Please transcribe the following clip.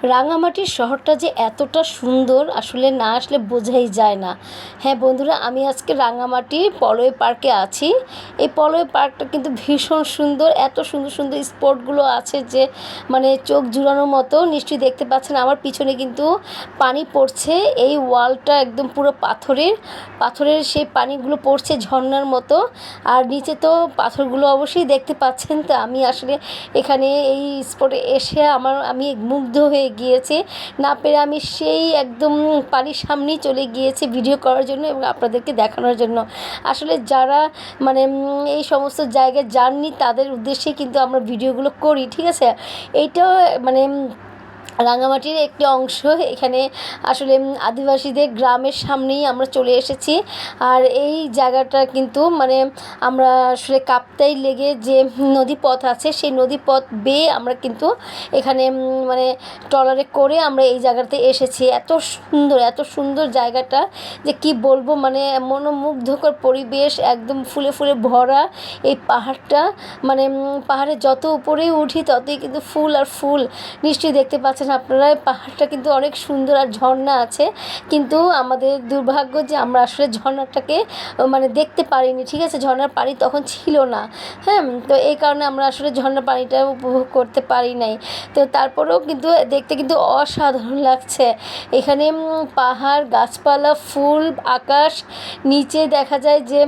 রাঙামাটির শহরটা যে এতটা সুন্দর আসলে না আসলে বোঝাই যায় না। হ্যাঁ বন্ধুরা, আমি আজকে রাঙামাটি পলয় পার্কে আছি। এই পলয় পার্কটা কিন্তু ভীষণ সুন্দর, এত সুন্দর সুন্দর স্পটগুলো আছে যে মানে চোখ জুড়ানোর মতো। নিশ্চয়ই দেখতে পাচ্ছেন আমার পিছনে কিন্তু পানি পড়ছে। এই ওয়ালটা একদম পুরো পাথরের, পাথরের সেই পানিগুলো পড়ছে ঝর্ণার মতো। আর নিচে তো পাথরগুলো অবশ্যই দেখতে পাচ্ছেন। তো আমি আসলে এখানে এই স্পটে এসে আমি মুগ্ধ হয়ে গিয়েছে। না পেরে আমি সেই একদম পানির সামনেই চলে গিয়েছি ভিডিও করার জন্য এবং আপনাদেরকে দেখানোর জন্য। আসলে যারা মানে এই সমস্ত জায়গায় যাননি তাদের উদ্দেশ্যেই কিন্তু আমরা ভিডিওগুলো করি, ঠিক আছে। এইটাও মানে রাঙামাটির একটি অংশ। এখানে আসলে আদিবাসীদের গ্রামের সামনেই আমরা চলে এসেছি। আর এই জায়গাটা কিন্তু মানে আমরা আসলে কাপ্তাই লেগে যে নদীপথ আছে সেই নদীপথ বেয়ে আমরা কিন্তু এখানে মানে ট্রলারে করে আমরা এই জায়গাতে এসেছি। এত সুন্দর, এত সুন্দর জায়গাটা যে কি বলবো, মানে মনোমুগ্ধকর পরিবেশ, একদম ফুলে ফুলে ভরা এই পাহাড়টা। মানে পাহাড়ে যত উপরেই উঠি ততই কিন্তু ফুল আর ফুল। নিশ্চয়ই দেখতে পাচ্ছেন আপনারা পাহাড়টা কিন্তু অনেক সুন্দর আর ঝর্ণা আছে। কিন্তু আমাদের দুর্ভাগ্য যে আমরা আসলে ঝর্ণাটাকে মানে দেখতে পারিনি, ঠিক আছে। ঝর্ণার পানি তখন ছিল না। হ্যাঁ, তো এই কারণে আমরা আসলে ঝর্ণার পানিটা উপভোগ করতে পারি নাই। তো তারপরেও কিন্তু দেখতে কিন্তু অসাধারণ লাগছে। এখানে পাহাড়, গাছপালা, ফুল, আকাশ, নিচে দেখা যায় যে